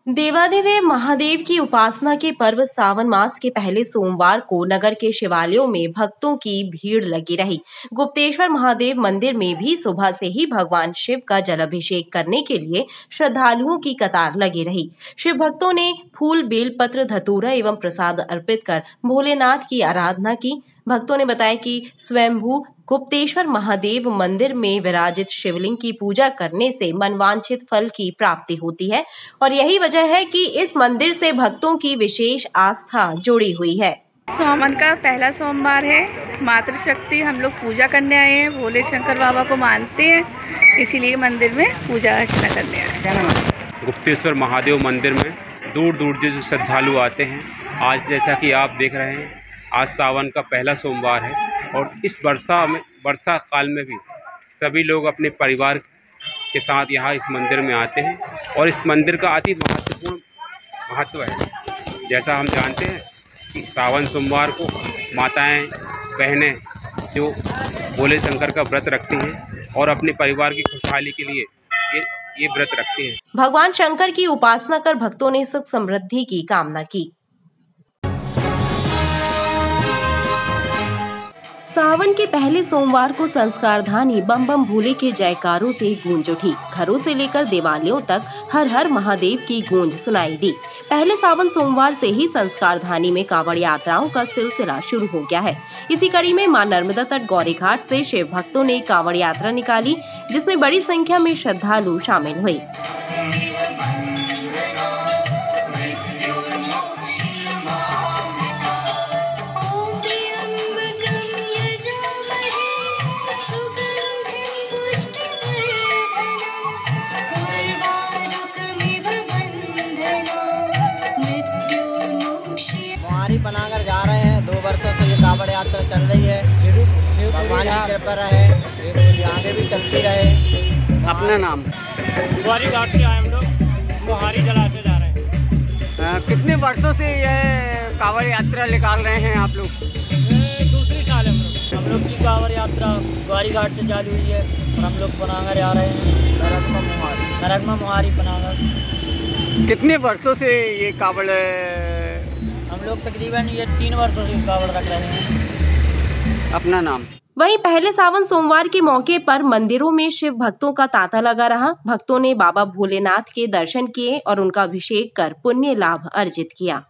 देवाधिदेव महादेव की उपासना के पर्व सावन मास के पहले सोमवार को नगर के शिवालयों में भक्तों की भीड़ लगी रही। गुप्तेश्वर महादेव मंदिर में भी सुबह से ही भगवान शिव का जलाभिषेक करने के लिए श्रद्धालुओं की कतार लगी रही। शिव भक्तों ने फूल, बेलपत्र, धतूरा एवं प्रसाद अर्पित कर भोलेनाथ की आराधना की। भक्तों ने बताया कि स्वयंभू गुप्तेश्वर महादेव मंदिर में विराजित शिवलिंग की पूजा करने से मनवांछित फल की प्राप्ति होती है और यही वजह है कि इस मंदिर से भक्तों की विशेष आस्था जुड़ी हुई है। सावन का पहला सोमवार है। मातृशक्ति हम लोग पूजा करने आए हैं। भोले शंकर बाबा को मानते हैं, इसीलिए मंदिर में पूजा अर्चना करने आए हैं। गुप्तेश्वर महादेव मंदिर में दूर दूर से श्रद्धालु आते हैं। आज जैसा कि आप देख रहे हैं, आज सावन का पहला सोमवार है और इस वर्षा काल में भी सभी लोग अपने परिवार के साथ यहाँ इस मंदिर में आते हैं और इस मंदिर का अति महत्वपूर्ण महत्व है। जैसा हम जानते हैं कि सावन सोमवार को माताएं, बहनें जो भोले शंकर का व्रत रखती हैं और अपने परिवार की खुशहाली के लिए ये व्रत रखती हैं। भगवान शंकर की उपासना कर भक्तों ने सुख समृद्धि की कामना की। सावन के पहले सोमवार को संस्कारधानी बम बम भोले के जयकारों से गूंज उठी। घरों से लेकर देवालयों तक हर हर महादेव की गूंज सुनाई दी। पहले सावन सोमवार से ही संस्कारधानी में कांवड़ यात्राओं का सिलसिला शुरू हो गया है। इसी कड़ी में मां नर्मदा तट गौरी घाट से शिव भक्तों ने कांवड़ यात्रा निकाली, जिसमें बड़ी संख्या में श्रद्धालु शामिल हुए। बनाकर जा रहे हैं। 2 वर्षों से ये कांवड़ यात्रा चल रही है। भगवान की कृपा रहे, आगे भी चलती रहे। अपना नाम? गौरी घाट से आए हम लोग, मोहारी जला से जा रहे हैं। कितने वर्षों से ये कांवड़ यात्रा निकाल रहे हैं आप लोग? दूसरी साल है हम लोग की कांवड़ यात्रा गौरी घाट से चालू हुई है और हम लोग पनागर जा रहे हैं। नरगमा मोहारी पनागर। कितने वर्षों से ये कांवड़? हम लोग तकरीबन ये 3 वर्षों से कांवड़ रख रहे हैं। अपना नाम? वहीं पहले सावन सोमवार के मौके पर मंदिरों में शिव भक्तों का तांता लगा रहा। भक्तों ने बाबा भोलेनाथ के दर्शन किए और उनका अभिषेक कर पुण्य लाभ अर्जित किया।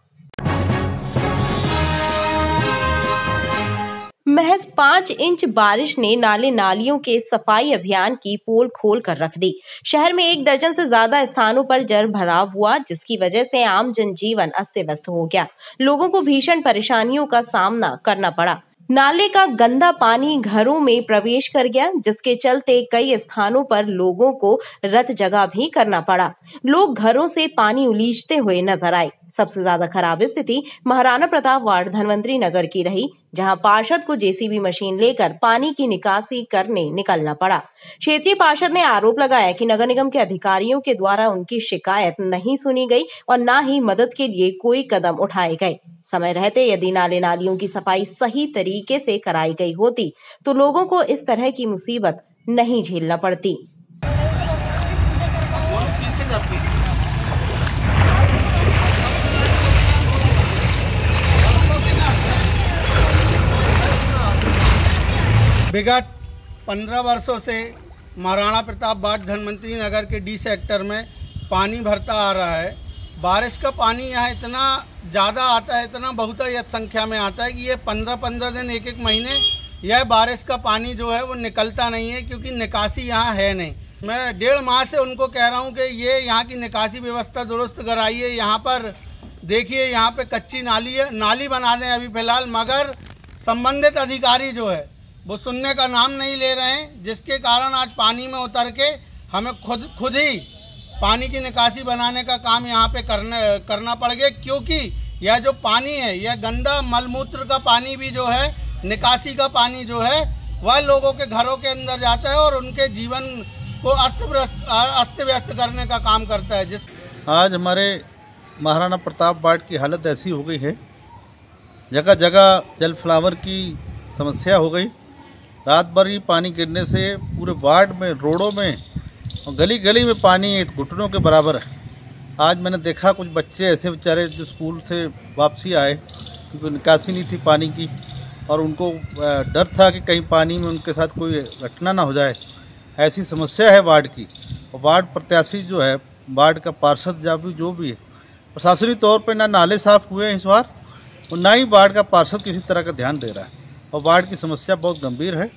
महज 5 इंच बारिश ने नाले नालियों के सफाई अभियान की पोल खोल कर रख दी। शहर में 1 दर्जन से ज्यादा स्थानों पर जल भराव हुआ, जिसकी वजह से आम जनजीवन अस्त व्यस्त हो गया। लोगों को भीषण परेशानियों का सामना करना पड़ा। नाले का गंदा पानी घरों में प्रवेश कर गया, जिसके चलते कई स्थानों पर लोगों को रत जगह भी करना पड़ा। लोग घरों से पानी उलीचते हुए नजर आए। सबसे ज्यादा खराब स्थिति महाराणा प्रताप वार्ड धनवंतरी नगर की रही, जहां पार्षद को जेसीबी मशीन लेकर पानी की निकासी करने निकलना पड़ा। क्षेत्रीय पार्षद ने आरोप लगाया कि नगर निगम के अधिकारियों के द्वारा उनकी शिकायत नहीं सुनी गई और न ही मदद के लिए कोई कदम उठाए गए। समय रहते यदि नाले नालियों की सफाई सही तरीके से कराई गई होती तो लोगों को इस तरह की मुसीबत नहीं झेलना पड़ती। विगत 15 वर्षों से महाराणा प्रताप वार्ड धनवंतरी नगर के डी सेक्टर में पानी भरता आ रहा है। बारिश का पानी यहाँ इतना ज़्यादा आता है, इतना बहुतायत संख्या में आता है कि ये 15-15 दिन, 1-1 महीने यह बारिश का पानी जो है वो निकलता नहीं है, क्योंकि निकासी यहाँ है नहीं। मैं 1.5 माह से उनको कह रहा हूँ कि ये यहाँ की निकासी व्यवस्था दुरुस्त कराइए। यहाँ पर देखिए, यहाँ पे कच्ची नाली है, नाली बना दें अभी फ़िलहाल, मगर संबंधित अधिकारी जो है वो सुनने का नाम नहीं ले रहे हैं, जिसके कारण आज पानी में उतर के हमें खुद ही पानी की निकासी बनाने का काम यहाँ पे करना पड़ गया, क्योंकि यह जो पानी है यह गंदा मलमूत्र का पानी भी जो है, निकासी का पानी जो है वह लोगों के घरों के अंदर जाता है और उनके जीवन को अस्त व्यस्त करने का काम करता है। आज हमारे महाराणा प्रताप वार्ड की हालत ऐसी हो गई है, जगह जगह जल फ्लावर की समस्या हो गई। रात भर ही पानी गिरने से पूरे वार्ड में, रोडों में और गली गली में पानी घुटनों के बराबर है। आज मैंने देखा कुछ बच्चे ऐसे बेचारे जो स्कूल से वापसी आए, क्योंकि निकासी नहीं थी पानी की और उनको डर था कि कहीं पानी में उनके साथ कोई घटना ना हो जाए। ऐसी समस्या है वार्ड की। और वार्ड प्रत्याशी जो है, वार्ड का पार्षद जो भी है, प्रशासनिक तौर पर ना नाले साफ हुए हैं इस बार और ना ही वार्ड का पार्षद किसी तरह का ध्यान दे रहा है। और वार्ड की समस्या बहुत गंभीर है।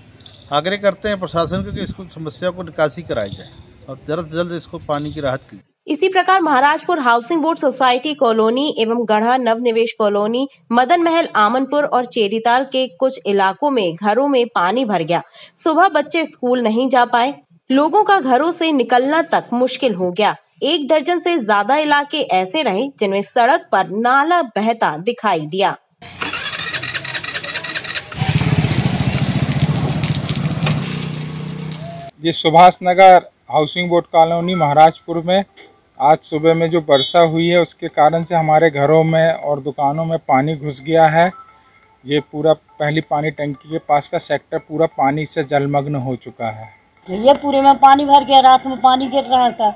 आग्रह करते हैं प्रशासन को कि इसको समस्या को निकासी कराई जाए और जल्द से जल्द इसको पानी की राहत की। इसी प्रकार Maharajpur housing board society colony एवं गढ़ा नवनिवेश कॉलोनी, मदन महल आमनपुर और चेरीताल के कुछ इलाकों में घरों में पानी भर गया। सुबह बच्चे स्कूल नहीं जा पाए, लोगों का घरों से निकलना तक मुश्किल हो गया। 1 दर्जन से ज्यादा इलाके ऐसे रहे जिनमें सड़क पर नाला बहता दिखाई दिया। ये Subhash Nagar housing board colony Maharajpur में आज सुबह में जो वर्षा हुई है उसके कारण से हमारे घरों में और दुकानों में पानी घुस गया है। ये पूरा पहली पानी टंकी के पास का सेक्टर पूरा पानी से जलमग्न हो चुका है। ये पूरे में पानी भर गया, रात में पानी गिर रहा था,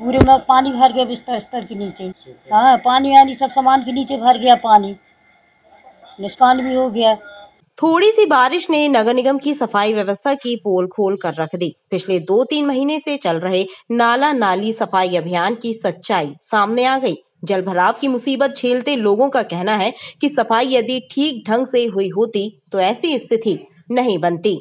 पूरे में पानी भर गया बिस्तर के नीचे। हाँ, पानी यानी सब सामान के नीचे भर गया, पानी नुकसान भी हो गया। थोड़ी सी बारिश ने नगर निगम की सफाई व्यवस्था की पोल खोल कर रख दी। पिछले 2-3 महीने से चल रहे नाला नाली सफाई अभियान की सच्चाई सामने आ गई। जल भराव की मुसीबत झेलते लोगों का कहना है कि सफाई यदि ठीक ढंग से हुई होती तो ऐसी स्थिति नहीं बनती।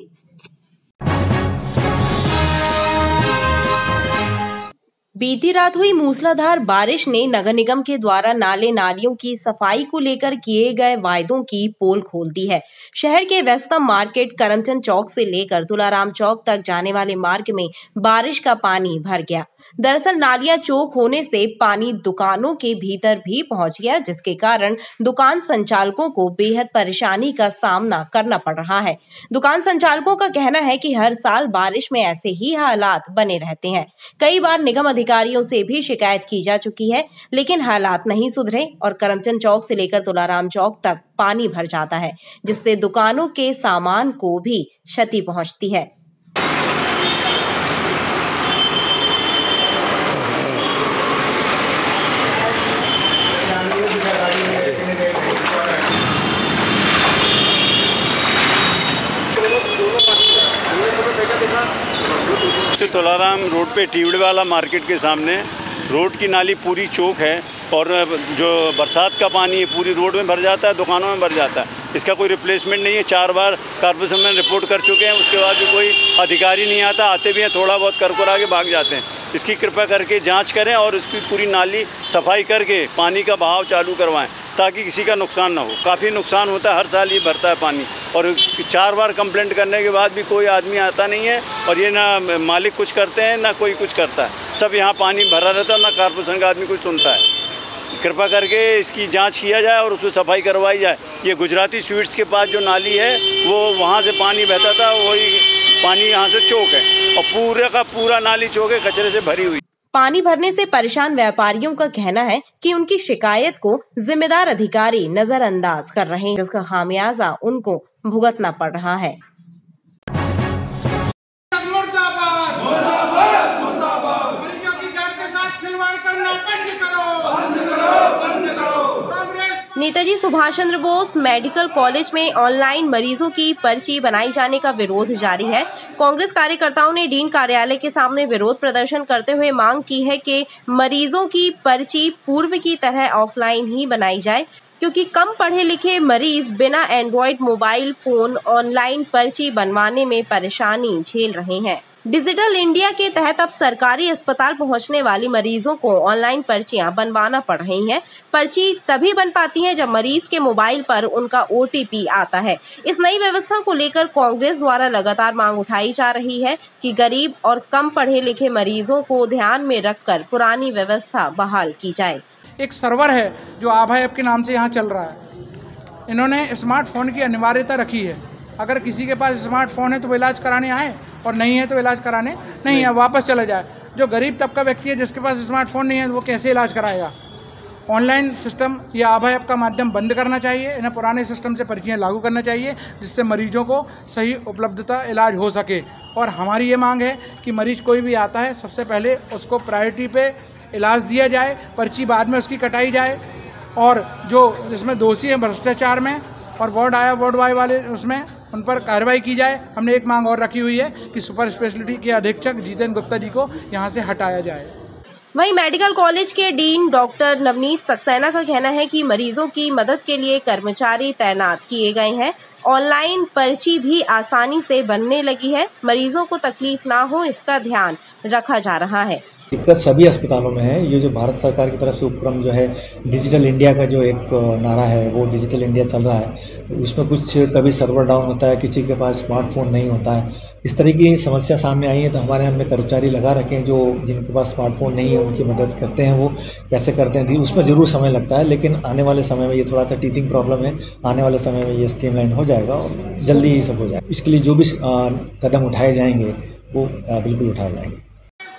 बीती रात हुई मूसलाधार बारिश ने नगर निगम के द्वारा नाले नालियों की सफाई को लेकर किए गए वायदों की पोल खोल दी है। शहर के वेस्टर्न मार्केट, करमचंद चौक से लेकर तुलाराम चौक तक जाने वाले मार्ग में बारिश का पानी भर गया। दरअसल नालियां चौक होने से पानी दुकानों के भीतर भी पहुंच गया, जिसके कारण दुकान संचालकों को बेहद परेशानी का सामना करना पड़ रहा है। दुकान संचालकों का कहना है कि हर साल बारिश में ऐसे ही हालात बने रहते हैं। कई बार निगम अधिकारियों से भी शिकायत की जा चुकी है, लेकिन हालात नहीं सुधरे और करमचंद चौक से लेकर तुलाराम चौक तक पानी भर जाता है, जिससे दुकानों के सामान को भी क्षति पहुंचती है। तुलाराम रोड पे टीवड़े वाला मार्केट के सामने रोड की नाली पूरी चौक है और जो बरसात का पानी है पूरी रोड में भर जाता है, दुकानों में भर जाता है। इसका कोई रिप्लेसमेंट नहीं है। 4 बार कॉर्पोरेशन में रिपोर्ट कर चुके हैं, उसके बाद भी कोई अधिकारी नहीं आता। आते भी हैं, थोड़ा बहुत कर आगे भाग जाते हैं। इसकी कृपा करके जांच करें और इसकी पूरी नाली सफाई करके पानी का बहाव चालू करवाएं ताकि किसी का नुकसान ना हो। काफ़ी नुकसान होता है, हर साल ये भरता है पानी और 4 बार कंप्लेंट करने के बाद भी कोई आदमी आता नहीं है और ये ना मालिक कुछ करते हैं ना कोई कुछ करता है। सब यहाँ पानी भरा रहता है, ना कॉर्पोरेशन का आदमी कुछ सुनता है। कृपा करके इसकी जांच किया जाए और उसको सफाई करवाई जाए। ये गुजराती स्वीट्स के पास जो नाली है वो वहाँ से पानी बहता था, वही पानी यहाँ से चौक है और पूरा का पूरा नाली चौक है कचरे से भरी हुई। पानी भरने से परेशान व्यापारियों का कहना है कि उनकी शिकायत को जिम्मेदार अधिकारी नजरअंदाज कर रहे हैं, जिसका खामियाजा उनको भुगतना पड़ रहा है। नेताजी सुभाष चंद्र बोस मेडिकल कॉलेज में ऑनलाइन मरीजों की पर्ची बनाई जाने का विरोध जारी है। कांग्रेस कार्यकर्ताओं ने डीन कार्यालय के सामने विरोध प्रदर्शन करते हुए मांग की है कि मरीजों की पर्ची पूर्व की तरह ऑफलाइन ही बनाई जाए, क्योंकि कम पढ़े लिखे मरीज बिना एंड्रॉइड मोबाइल फोन ऑनलाइन पर्ची बनवाने में परेशानी झेल रहे हैं। डिजिटल इंडिया के तहत अब सरकारी अस्पताल पहुंचने वाली मरीजों को ऑनलाइन पर्चियां बनवाना पड़ रही हैं। पर्ची तभी बन पाती है जब मरीज के मोबाइल पर उनका OTP आता है। इस नई व्यवस्था को लेकर कांग्रेस द्वारा लगातार मांग उठाई जा रही है कि गरीब और कम पढ़े लिखे मरीजों को ध्यान में रखकर पुरानी व्यवस्था बहाल की जाए। एक सर्वर है जो आभा ऐप के नाम से यहाँ चल रहा है। इन्होंने स्मार्टफोन की अनिवार्यता रखी है। अगर किसी के पास स्मार्टफोन है तो वो इलाज कराने आए और नहीं है तो इलाज कराने नहीं है, वापस चला जाए। जो गरीब तबका व्यक्ति है जिसके पास स्मार्टफोन नहीं है वो कैसे इलाज कराएगा। ऑनलाइन सिस्टम या आभा ऐप का माध्यम बंद करना चाहिए। इन्हें पुराने सिस्टम से पर्चियाँ लागू करना चाहिए जिससे मरीजों को सही उपलब्धता इलाज हो सके। और हमारी ये मांग है कि मरीज कोई भी आता है सबसे पहले उसको प्रायोरिटी पे इलाज दिया जाए, पर्ची बाद में उसकी कटाई जाए, और जो जिसमें दोषी हैं भ्रष्टाचार में और वार्ड वाई वाले उसमें उन पर कार्रवाई की जाए। हमने एक मांग और रखी हुई है कि सुपर स्पेशलिटी के अधीक्षक जितेंद्र गुप्ता जी को यहाँ से हटाया जाए। वहीं मेडिकल कॉलेज के डीन डॉक्टर नवनीत सक्सेना का कहना है कि मरीजों की मदद के लिए कर्मचारी तैनात किए गए हैं। ऑनलाइन पर्ची भी आसानी से बनने लगी है। मरीजों को तकलीफ ना हो इसका ध्यान रखा जा रहा है। दिक्कत सभी अस्पतालों में है। ये जो भारत सरकार की तरफ से उपक्रम जो है डिजिटल इंडिया का जो एक नारा है वो डिजिटल इंडिया चल रहा है, तो उसमें कुछ कभी सर्वर डाउन होता है, किसी के पास स्मार्टफोन नहीं होता है, इस तरह की समस्या सामने आई है। तो हमने कर्मचारी लगा रखे हैं जो जिनके पास स्मार्टफोन नहीं है उनकी मदद करते हैं। वो कैसे करते हैं उसमें ज़रूर समय लगता है, लेकिन आने वाले समय में ये थोड़ा सा टीथिंग प्रॉब्लम है। आने वाले समय में ये स्ट्रीमलाइन हो जाएगा और जल्दी ही सब हो जाएगा। इसके लिए जो भी कदम उठाए जाएंगे वो बिल्कुल उठाए जाएंगे।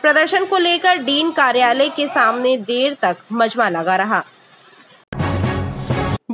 प्रदर्शन को लेकर डीन कार्यालय के सामने देर तक मजमा लगा रहा।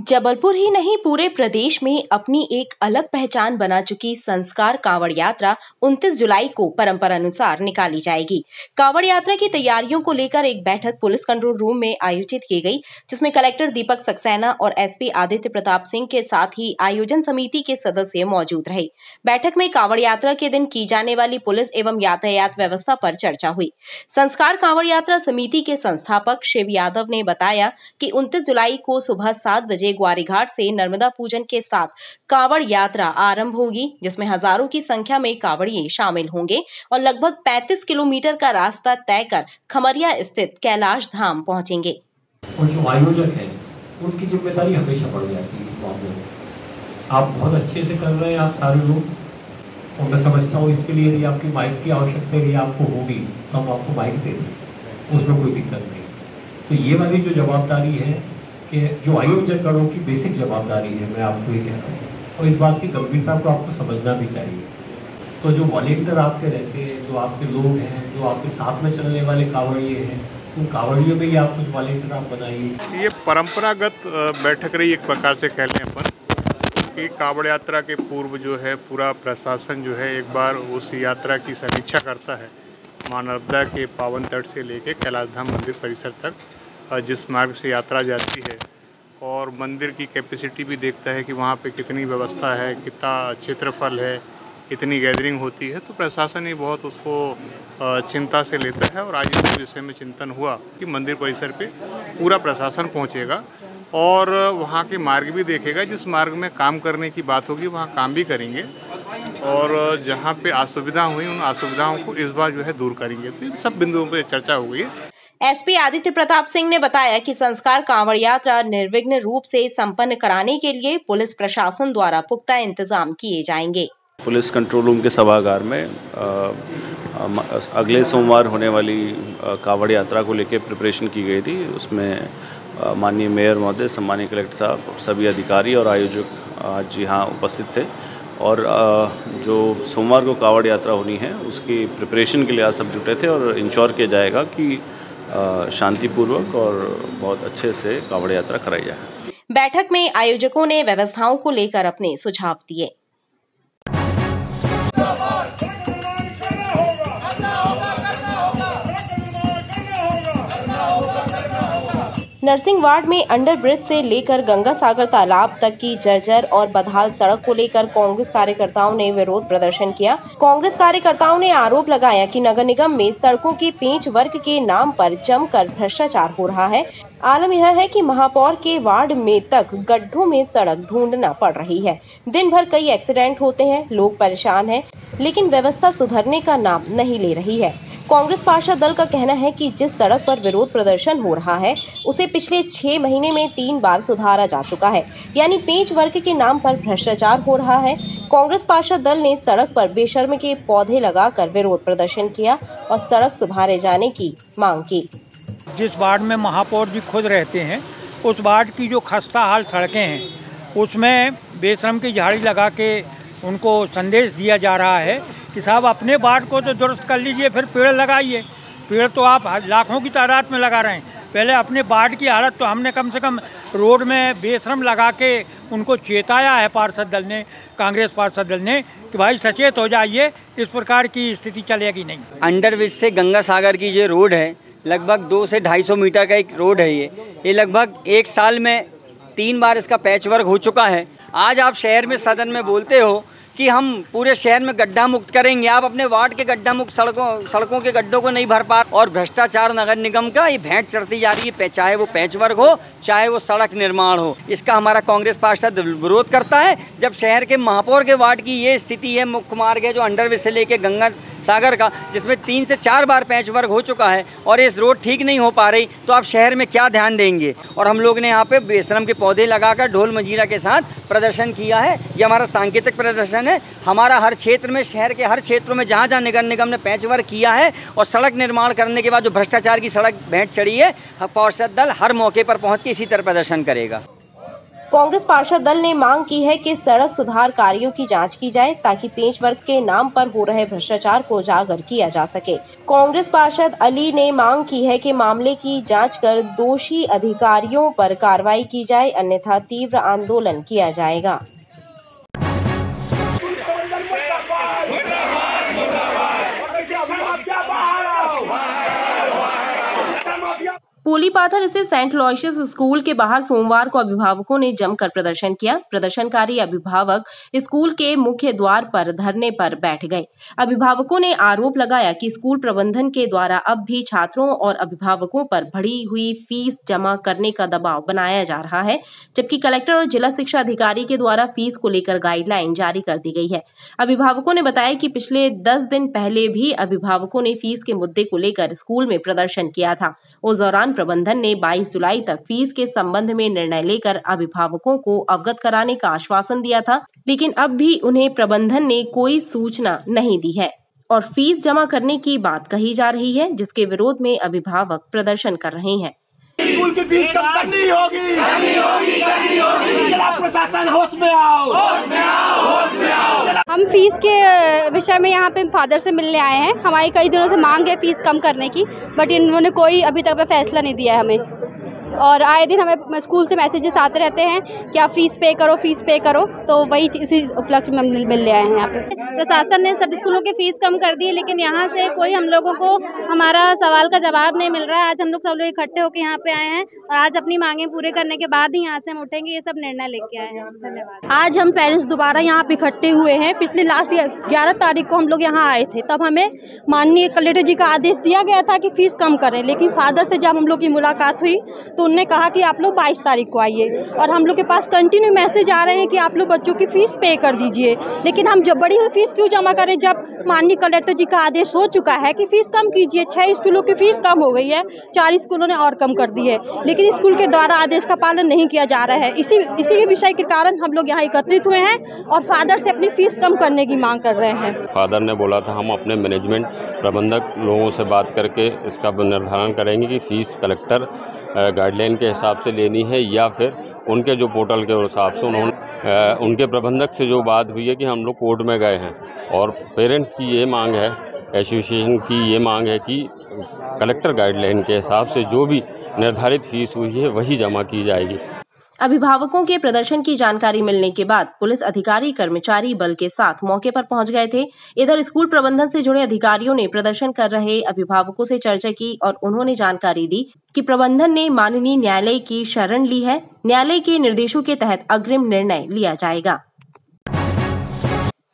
जबलपुर ही नहीं पूरे प्रदेश में अपनी एक अलग पहचान बना चुकी संस्कार कांवड़ यात्रा 29 जुलाई को परंपरा अनुसार निकाली जाएगी। कांवड़ यात्रा की तैयारियों को लेकर एक बैठक पुलिस कंट्रोल रूम में आयोजित की गई, जिसमें कलेक्टर दीपक सक्सेना और एसपी आदित्य प्रताप सिंह के साथ ही आयोजन समिति के सदस्य मौजूद रहे। बैठक में कांवड़ यात्रा के दिन की जाने वाली पुलिस एवं यातायात व्यवस्था पर चर्चा हुई। संस्कार कांवड़ यात्रा समिति के संस्थापक शिव यादव ने बताया कि 29 जुलाई को सुबह 7 बजे ग्वारीघाट से नर्मदा पूजन के साथ कांवड़ यात्रा आरंभ होगी, जिसमें हजारों की संख्या में कांवड़िए शामिल होंगे और लगभग 35 किलोमीटर का रास्ता तय कर खमरिया स्थित कैलाश धाम पहुंचेंगे। और जो आयोजक हैं उनकी जिम्मेदारी हमेशा बढ़ जाती है इस मामले में। आप बहुत अच्छे से कर रहे हैं आप सारे लोग, और मैं समझता हूँ इसके लिए यदि आपकी माइक की आवश्यकता यदि आपको होगी तो हम आपको माइक दे दें, उसमें कोई दिक्कत नहीं। तो ये वाली जो जवाबदारी है कि जो आयोजक गणों की बेसिक जवाबदारी है, मैं आपको ये कह रहा हूँ, और इस बात की गंभीरता को आपको समझना भी चाहिए। तो जो वॉलेंटियर आपके रहते हैं, जो आपके लोग हैं, जो आपके साथ में चलने वाले कांवड़िए हैं, उन कांवड़ियों में ही आप कुछ वॉलेंटियर आप बनाइए। ये परंपरागत बैठक रही एक प्रकार से कह लें अपन कि कांवड़ यात्रा के पूर्व जो है पूरा प्रशासन जो है एक बार उस यात्रा की समीक्षा करता है। मां नर्मदा के पावन तट से लेकर कैलाश धाम मंदिर परिसर तक जिस मार्ग से यात्रा जाती है, और मंदिर की कैपेसिटी भी देखता है कि वहाँ पे कितनी व्यवस्था है, कितना क्षेत्रफल है, कितनी गैदरिंग होती है। तो प्रशासन ही बहुत उसको चिंता से लेता है, और आज इस विषय में चिंतन हुआ कि मंदिर परिसर पे पूरा प्रशासन पहुँचेगा और वहाँ के मार्ग भी देखेगा। जिस मार्ग में काम करने की बात होगी वहाँ काम भी करेंगे, और जहाँ पे असुविधा हुई उन असुविधाओं को इस बार जो है दूर करेंगे। तो इन सब बिंदुओं पर चर्चा हो गई है। एसपी आदित्य प्रताप सिंह ने बताया कि संस्कार कांवड़ यात्रा निर्विघ्न रूप से संपन्न कराने के लिए पुलिस प्रशासन द्वारा पुख्ता इंतजाम किए जाएंगे। पुलिस कंट्रोल रूम के सभागार में अगले सोमवार होने वाली कांवड़ यात्रा को लेकर प्रिपरेशन की गई थी। उसमें माननीय मेयर महोदय, सम्मानीय कलेक्टर साहब, सभी अधिकारी और आयोजक आज यहाँ उपस्थित थे, और जो सोमवार को कांवड़ यात्रा होनी है उसकी प्रिपरेशन के लिए आज सब जुटे थे, और इंश्योर किया जाएगा कि शांतिपूर्वक और बहुत अच्छे से कांवड़ यात्रा कराई जाए। बैठक में आयोजकों ने व्यवस्थाओं को लेकर अपने सुझाव दिए। नर्सिंग वार्ड में अंडर ब्रिज से लेकर गंगा सागर तालाब तक की जर्जर और बदहाल सड़क को लेकर कांग्रेस कार्यकर्ताओं ने विरोध प्रदर्शन किया। कांग्रेस कार्यकर्ताओं ने आरोप लगाया कि नगर निगम में सड़कों के पेंच वर्क के नाम पर जमकर भ्रष्टाचार हो रहा है। आलम यह है कि महापौर के वार्ड में तक गड्ढों में सड़क ढूंढना पड़ रही है। दिन भर कई एक्सीडेंट होते हैं, लोग परेशान हैं, लेकिन व्यवस्था सुधरने का नाम नहीं ले रही है। कांग्रेस पार्षद दल का कहना है कि जिस सड़क पर विरोध प्रदर्शन हो रहा है उसे पिछले 6 महीने में 3 बार सुधारा जा चुका है, यानी पेंच वर्क के नाम पर भ्रष्टाचार हो रहा है। कांग्रेस पार्षद दल ने सड़क पर बेशर्म के पौधे लगाकर विरोध प्रदर्शन किया और सड़क सुधारे जाने की मांग की। जिस वार्ड में महापौर जी खुद रहते हैं उस वार्ड की जो खस्ता हाल सड़कें हैं उसमें बेशर्म की झाड़ी लगा के उनको संदेश दिया जा रहा है कि साहब अपने वार्ड को तो दुरुस्त कर लीजिए, फिर पेड़ लगाइए। पेड़ तो आप लाखों की तादाद में लगा रहे हैं, पहले अपने वार्ड की हालत तो हमने कम से कम रोड में बेशर्म लगा के उनको चेताया है पार्षद दल ने, कांग्रेस पार्षद दल ने, कि भाई सचेत हो जाइए, इस प्रकार की स्थिति चलेगी नहीं। अंडरब्रिज से गंगा सागर की जो रोड है लगभग 200 से 250 मीटर का एक रोड है। ये लगभग 1 साल में 3 बार इसका पैच वर्क हो चुका है। आज आप शहर में सदन में बोलते हो कि हम पूरे शहर में गड्ढा मुक्त करेंगे, आप अपने वार्ड के गड्ढा मुक्त सड़कों के गड्ढों को नहीं भर पा, और भ्रष्टाचार नगर निगम का ये भेंट चढ़ती जा रही है, चाहे वो पैच वर्क हो चाहे वो सड़क निर्माण हो। इसका हमारा कांग्रेस पार्षद विरोध करता है। जब शहर के महापौर के वार्ड की ये स्थिति है, मुख्य मार्ग है जो अंडरवे से लेके गंगा सागर का, जिसमें 3 से 4 बार पैच वर्क हो चुका है और इस रोड ठीक नहीं हो पा रही, तो आप शहर में क्या ध्यान देंगे। और हम लोग ने यहाँ पे बेशरम के पौधे लगाकर ढोल मजीरा के साथ प्रदर्शन किया है। ये हमारा सांकेतिक प्रदर्शन है। हमारा हर क्षेत्र में, शहर के हर क्षेत्रों में जहाँ जहाँ नगर निगम ने पैच वर्क किया है और सड़क निर्माण करने के बाद जो भ्रष्टाचार की सड़क भेंट चढ़ी है, पार्षद दल हर मौके पर पहुँच के इसी तरह प्रदर्शन करेगा। कांग्रेस पार्षद दल ने मांग की है कि सड़क सुधार कार्यों की जांच की जाए ताकि पेच वर्क के नाम पर हो रहे भ्रष्टाचार को उजागर किया जा सके। कांग्रेस पार्षद अली ने मांग की है कि मामले की जांच कर दोषी अधिकारियों पर कार्रवाई की जाए, अन्यथा तीव्र आंदोलन किया जाएगा। पोली पाथर स्थित सेंट लॉयसिस स्कूल के बाहर सोमवार को अभिभावकों ने जमकर प्रदर्शन किया। प्रदर्शनकारी अभिभावक स्कूल के मुख्य द्वार पर धरने पर बैठ गए। अभिभावकों ने आरोप लगाया कि स्कूल प्रबंधन के द्वारा अब भी छात्रों और अभिभावकों पर बढ़ी हुई फीस जमा करने का दबाव बनाया जा रहा है, जबकि कलेक्टर और जिला शिक्षा अधिकारी के द्वारा फीस को लेकर गाइडलाइन जारी कर दी गई है। अभिभावकों ने बताया कि पिछले 10 दिन पहले भी अभिभावकों ने फीस के मुद्दे को लेकर स्कूल में प्रदर्शन किया था। उस दौरान प्रबंधन ने 22 जुलाई तक फीस के संबंध में निर्णय लेकर अभिभावकों को अवगत कराने का आश्वासन दिया था, लेकिन अब भी उन्हें प्रबंधन ने कोई सूचना नहीं दी है और फीस जमा करने की बात कही जा रही है, जिसके विरोध में अभिभावक प्रदर्शन कर रहे हैं। स्कूल की फीस कम करनी होगी। जिला प्रशासन होश में आओ। हम फीस के विषय में यहाँ पे फादर से मिलने आए हैं। हमारी कई दिनों से मांग है फीस कम करने की, बट इन्होंने कोई अभी तक फैसला नहीं दिया है हमें। और आए दिन हमें स्कूल से मैसेजेस आते रहते हैं कि आप फीस पे करो, तो वही इसी उपलक्ष्य में मिलने आए हैं यहाँ पे। प्रशासन ने सब स्कूलों की फीस कम कर दी है, लेकिन यहाँ से कोई हम लोगों को हमारा सवाल का जवाब नहीं मिल रहा है। आज हम लोग सब लोग इकट्ठे होकर यहाँ पे आए हैं और आज अपनी मांगें पूरे करने के बाद ही यहाँ से हम उठेंगे, ये सब निर्णय लेके आए हैं। धन्यवाद। आज हम पेरेंट्स दोबारा यहाँ पे इकट्ठे हुए हैं। पिछले लास्ट 11 तारीख को हम लोग यहाँ आए थे, तब हमें माननीय कलेक्टर जी का आदेश दिया गया था कि फीस कम करें, लेकिन फादर से जब हम लोग की मुलाकात हुई तो उन्होंने कहा कि आप लोग 22 तारीख को आइए, और हम लोग के पास कंटिन्यू मैसेज आ रहे हैं कि आप लोग बच्चों की फीस पे कर दीजिए। लेकिन हम जब बड़ी हुई फीस क्यों जमा करें जब माननीय कलेक्टर जी का आदेश हो चुका है कि फीस कम कीजिए। 6 स्कूलों की फीस कम हो गई है, 4 स्कूलों ने और कम कर दी है, लेकिन स्कूल के द्वारा आदेश का पालन नहीं किया जा रहा है। इसी विषय के कारण हम लोग यहाँ एकत्रित हुए हैं और फादर से अपनी फीस कम करने की मांग कर रहे हैं। फादर ने बोला था हम अपने मैनेजमेंट प्रबंधक लोगों से बात करके इसका निर्धारण करेंगे कि फीस कलेक्टर गाइडलाइन के हिसाब से लेनी है या फिर उनके जो पोर्टल के हिसाब से। उन्होंने उनके प्रबंधक से जो बात हुई है कि हम लोग कोर्ट में गए हैं और पेरेंट्स की ये मांग है, एसोसिएशन की ये मांग है कि कलेक्टर गाइडलाइन के हिसाब से जो भी निर्धारित फीस हुई है वही जमा की जाएगी। अभिभावकों के प्रदर्शन की जानकारी मिलने के बाद पुलिस अधिकारी कर्मचारी बल के साथ मौके पर पहुंच गए थे। इधर स्कूल प्रबंधन से जुड़े अधिकारियों ने प्रदर्शन कर रहे अभिभावकों से चर्चा की और उन्होंने जानकारी दी कि प्रबंधन ने माननीय न्यायालय की शरण ली है। न्यायालय के निर्देशों के तहत अग्रिम निर्णय लिया जाएगा।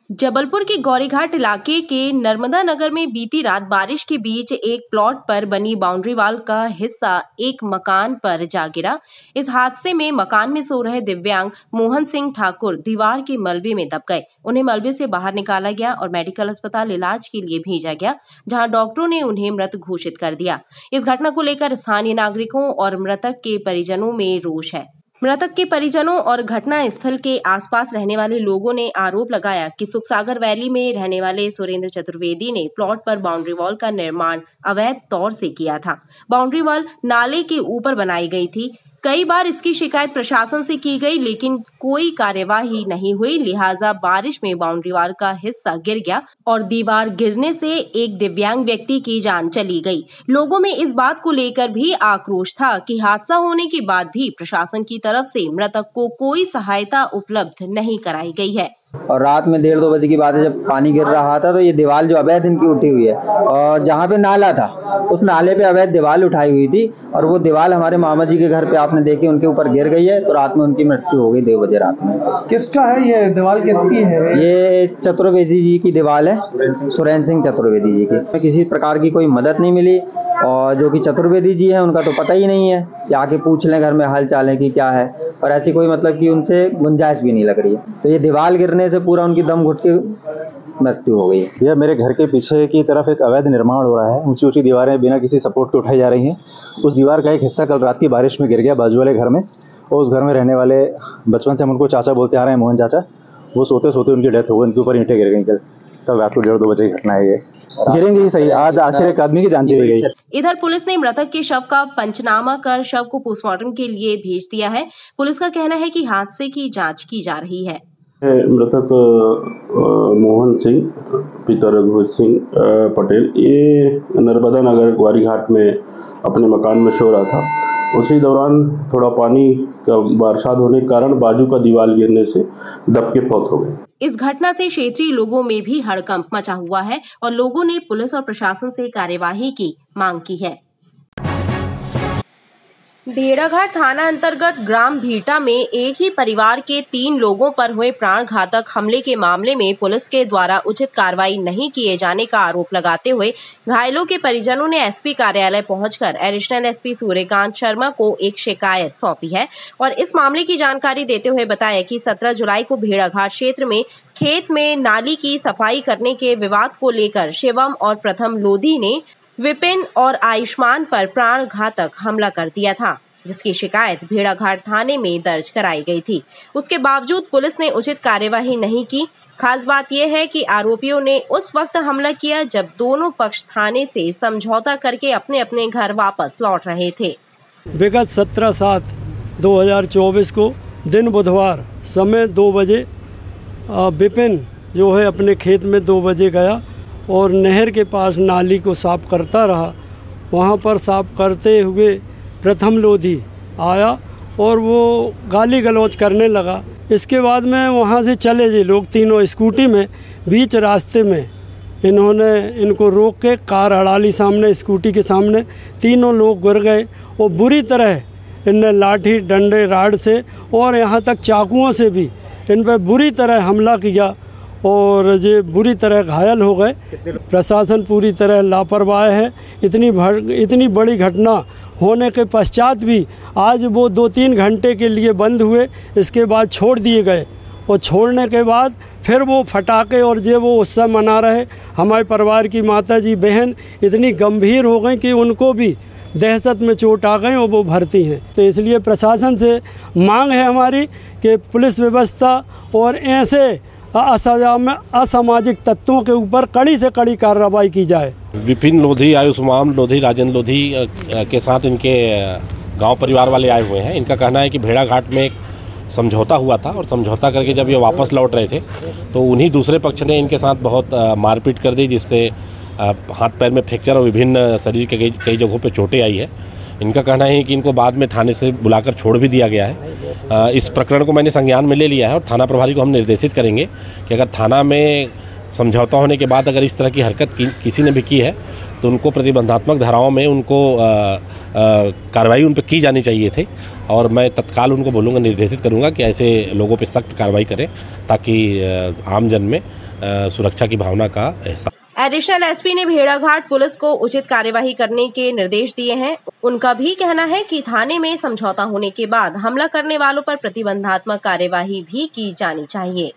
जबलपुर के गौरीघाट इलाके के नर्मदा नगर में बीती रात बारिश के बीच एक प्लॉट पर बनी बाउंड्री वॉल का हिस्सा एक मकान पर जा गिरा। इस हादसे में मकान में सो रहे दिव्यांग मोहन सिंह ठाकुर दीवार के मलबे में दब गए। उन्हें मलबे से बाहर निकाला गया और मेडिकल अस्पताल इलाज के लिए भेजा गया, जहां डॉक्टरों ने उन्हें मृत घोषित कर दिया। इस घटना को लेकर स्थानीय नागरिकों और मृतक के परिजनों में रोष है। मृतक के परिजनों और घटना स्थल के आसपास रहने वाले लोगों ने आरोप लगाया कि सुखसागर वैली में रहने वाले सुरेंद्र चतुर्वेदी ने प्लॉट पर बाउंड्री वॉल का निर्माण अवैध तौर से किया था। बाउंड्री वॉल नाले के ऊपर बनाई गई थी। कई बार इसकी शिकायत प्रशासन से की गई, लेकिन कोई कार्यवाही नहीं हुई। लिहाजा बारिश में बाउंड्री वॉल का हिस्सा गिर गया और दीवार गिरने से एक दिव्यांग व्यक्ति की जान चली गई। लोगों में इस बात को लेकर भी आक्रोश था कि हादसा होने के बाद भी प्रशासन की तरफ से मृतक को कोई सहायता उपलब्ध नहीं कराई गई है। और रात में 1:30-2 बजे की बात है, जब पानी गिर रहा था तो ये दीवार जो अवैध इनकी उठी हुई है, और जहाँ पे नाला था उस नाले पे अवैध दीवार उठाई हुई थी, और वो दीवार हमारे मामा जी के घर पे आपने देखी उनके ऊपर गिर गई है, तो रात में उनकी मृत्यु हो गई 2 बजे रात में। किसका है ये दीवार, किसकी है? ये चतुर्वेदी जी की दीवार है, सुरेंद्र सिंह चतुर्वेदी जी की। किसी प्रकार की कोई मदद नहीं मिली, और जो कि चतुर्वेदी जी है उनका तो पता ही नहीं है कि आके पूछ लें घर में हाल चाल है कि क्या है, और ऐसी कोई मतलब कि उनसे गुंजाइश भी नहीं लग रही है। तो ये दीवार गिरने से पूरा उनकी दम घुट के मृत्यु हो गई है। यह मेरे घर के पीछे की तरफ एक अवैध निर्माण हो रहा है, ऊंची ऊंची दीवारें बिना किसी सपोर्ट के उठाई जा रही हैं। उस दीवार का एक हिस्सा कल रात की बारिश में गिर गया बाजू वाले घर में, और उस घर में रहने वाले, बचपन से हम उनको चाचा बोलते आ रहे हैं, मोहन चाचा, वो सोते सोते उनकी डेथ हो गई। उनके ऊपर ईंटें गिर गई कल रात को 1:30-2 बजे की घटना है। ये गिरेंगे ही सही, आज आखिर एक आदमी की जान चली गई। इधर पुलिस ने मृतक के शव का पंचनामा कर शव को पोस्टमार्टम के लिए भेज दिया है। पुलिस का कहना है कि हादसे की जांच की जा रही है। मृतक मोहन सिंह पिता रघुवीर सिंह पटेल, ये नर्मदा नगर ग्वारी घाट में अपने मकान में सो रहा था। उसी दौरान थोड़ा पानी का बरसात होने के कारण बाजू का दीवार गिरने से दब के फौत हो गए। इस घटना से क्षेत्रीय लोगों में भी हड़कंप मचा हुआ है और लोगों ने पुलिस और प्रशासन से कार्यवाही की मांग की है। भेड़ाघाट थाना अंतर्गत ग्राम भीटा में एक ही परिवार के 3 लोगों पर हुए प्राण घातक हमले के मामले में पुलिस के द्वारा उचित कार्रवाई नहीं किए जाने का आरोप लगाते हुए घायलों के परिजनों ने एसपी कार्यालय पहुंचकर एडिशनल एसपी सूर्यकांत शर्मा को एक शिकायत सौंपी है और इस मामले की जानकारी देते हुए बताया कि 17 जुलाई को भेड़ाघाट क्षेत्र में खेत में नाली की सफाई करने के विवाद को लेकर शिवम और प्रथम लोधी ने विपिन और आयुष्मान पर प्राण घातक हमला कर दिया था, जिसकी शिकायत भेड़ाघाट थाने में दर्ज कराई गई थी। उसके बावजूद पुलिस ने उचित कार्यवाही नहीं की। खास बात यह है कि आरोपियों ने उस वक्त हमला किया जब दोनों पक्ष थाने से समझौता करके अपने अपने घर वापस लौट रहे थे। विगत 17/7/2024 को दिन बुधवार समय 2 बजे विपिन जो है अपने खेत में 2 बजे गया और नहर के पास नाली को साफ करता रहा। वहाँ पर साफ करते हुए प्रथम लोधी आया और वो गाली गलौज करने लगा। इसके बाद में वहाँ से चले गए लोग तीनों स्कूटी में। बीच रास्ते में इनको रोक के कार हड़ाली सामने, स्कूटी के सामने तीनों लोग गिर गए और बुरी तरह इनने लाठी डंडे राड से और यहाँ तक चाकुओं से भी इन पर बुरी तरह हमला किया और ये बुरी तरह घायल हो गए। प्रशासन पूरी तरह लापरवाह है। इतनी बड़ी घटना होने के पश्चात भी आज वो 2-3 घंटे के लिए बंद हुए, इसके बाद छोड़ दिए गए और छोड़ने के बाद फिर वो फटाके और ये वो उत्सव मना रहे। हमारे परिवार की माता जी बहन इतनी गंभीर हो गई कि उनको भी दहशत में चोट आ गई और वो भर्ती हैं। तो इसलिए प्रशासन से मांग है हमारी कि पुलिस व्यवस्था और ऐसे असामाजिक तत्वों के ऊपर कड़ी से कड़ी कार्रवाई की जाए। विपिन लोधी, आयुष्मान लोधी, राजेंद्र लोधी के साथ इनके गांव परिवार वाले आए हुए हैं। इनका कहना है कि भेड़ाघाट में एक समझौता हुआ था और समझौता करके जब ये वापस लौट रहे थे तो उन्हीं दूसरे पक्ष ने इनके साथ बहुत मारपीट कर दी, जिससे हाथ पैर में फ्रैक्चर और विभिन्न शरीर के कई जगहों पर चोटें आई है। इनका कहना है कि इनको बाद में थाने से बुलाकर छोड़ भी दिया गया है। इस प्रकरण को मैंने संज्ञान में ले लिया है और थाना प्रभारी को हम निर्देशित करेंगे कि अगर थाना में समझौता होने के बाद अगर इस तरह की हरकत किसी ने भी की है तो उनको प्रतिबंधात्मक धाराओं में उनको कार्रवाई उन पर की जानी चाहिए थी और मैं तत्काल उनको बोलूँगा, निर्देशित करूँगा कि ऐसे लोगों पर सख्त कार्रवाई करें ताकि आम जन में सुरक्षा की भावना का एहसास। एडिशनल एसपी ने भेड़ाघाट पुलिस को उचित कार्यवाही करने के निर्देश दिए हैं। उनका भी कहना है कि थाने में समझौता होने के बाद हमला करने वालों पर प्रतिबंधात्मक कार्यवाही भी की जानी चाहिए।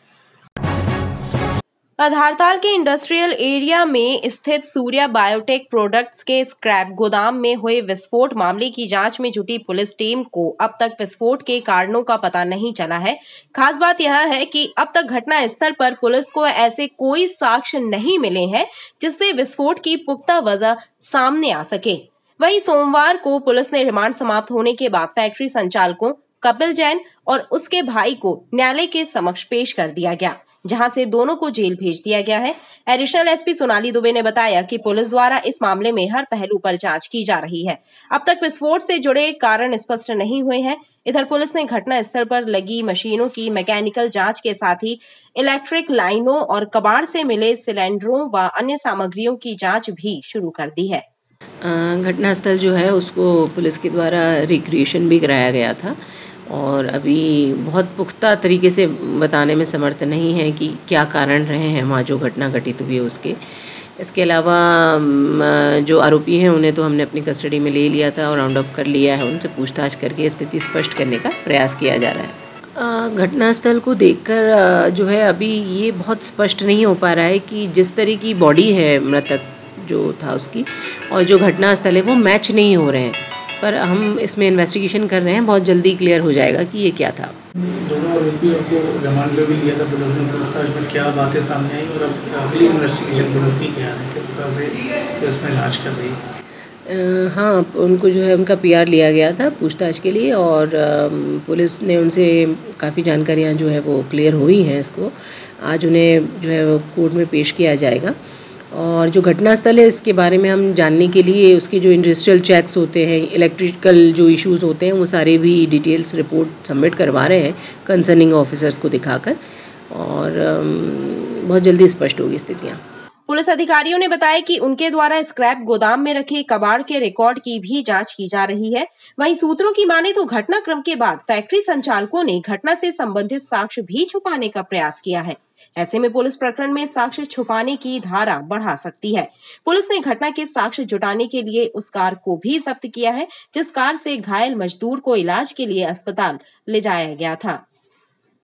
आधारताल के इंडस्ट्रियल एरिया में स्थित सूर्या बायोटेक प्रोडक्ट्स के स्क्रैप गोदाम में हुए विस्फोट मामले की जांच में जुटी पुलिस टीम को अब तक विस्फोट के कारणों का पता नहीं चला है। खास बात यह है कि अब तक घटना स्थल पर पुलिस को ऐसे कोई साक्ष्य नहीं मिले हैं जिससे विस्फोट की पुख्ता वजह सामने आ सके। वहीं सोमवार को पुलिस ने रिमांड समाप्त होने के बाद फैक्ट्री संचालकों कपिल जैन और उसके भाई को न्यायालय के समक्ष पेश कर दिया गया। जहां से दोनों को जेल भेज दिया गया है। एडिशनल एसपी सोनाली दुबे ने बताया कि पुलिस द्वारा इस मामले में हर पहलू पर जांच की जा रही है। अब तक विस्फोट से जुड़े कारण स्पष्ट नहीं हुए हैं। इधर पुलिस ने घटना स्थल पर लगी मशीनों की मैकेनिकल जांच के साथ ही इलेक्ट्रिक लाइनों और कबाड़ से मिले सिलेंडरों व अन्य सामग्रियों की जांच भी शुरू कर दी है। घटनास्थल जो है उसको पुलिस के द्वारा रिक्रिएशन भी कराया गया था और अभी बहुत पुख्ता तरीके से बताने में समर्थ नहीं है कि क्या कारण रहे हैं वहाँ जो घटना घटित हुई है उसके। इसके अलावा जो आरोपी हैं उन्हें तो हमने अपनी कस्टडी में ले लिया था और राउंड अप कर लिया है। उनसे पूछताछ करके स्थिति स्पष्ट करने का प्रयास किया जा रहा है। घटनास्थल को देखकर जो है अभी ये बहुत स्पष्ट नहीं हो पा रहा है कि जिस तरह की बॉडी है मृतक जो था उसकी और जो घटनास्थल है वो मैच नहीं हो रहे हैं, पर हम इसमें इन्वेस्टिगेशन कर रहे हैं। बहुत जल्दी क्लियर हो जाएगा कि ये क्या था। दोनों आरोपियों को रिमांड में भी लिया था पुलिस ने। पूछताछ में क्या बातें सामने आई और अब अगली इन्वेस्टिगेशन पुलिस की क्या है, किस तरह से इसमें जांच कर रही है? हाँ, उनको जो है उनका पीआर लिया गया था पूछताछ के लिए और पुलिस ने उनसे काफ़ी जानकारियाँ जो है वो क्लियर हुई हैं। इसको आज उन्हें जो है वो कोर्ट में पेश किया जाएगा और जो घटनास्थल है इसके बारे में हम जानने के लिए उसके जो इंडस्ट्रियल चेक्स होते हैं, इलेक्ट्रिकल जो इश्यूज़ होते हैं वो सारे भी डिटेल्स रिपोर्ट सबमिट करवा रहे हैं कंसर्निंग ऑफिसर्स को दिखाकर और बहुत जल्दी स्पष्ट होगी स्थितियाँ। पुलिस अधिकारियों ने बताया कि उनके द्वारा स्क्रैप गोदाम में रखे कबाड़ के रिकॉर्ड की भी जांच की जा रही है। वहीं सूत्रों की माने तो घटनाक्रम के बाद फैक्ट्री संचालकों ने घटना से संबंधित साक्ष्य भी छुपाने का प्रयास किया है। ऐसे में पुलिस प्रकरण में साक्ष्य छुपाने की धारा बढ़ा सकती है। पुलिस ने घटना के साक्ष्य जुटाने के लिए उस कार को भी जब्त किया है जिस कार से घायल मजदूर को इलाज के लिए अस्पताल ले जाया गया था।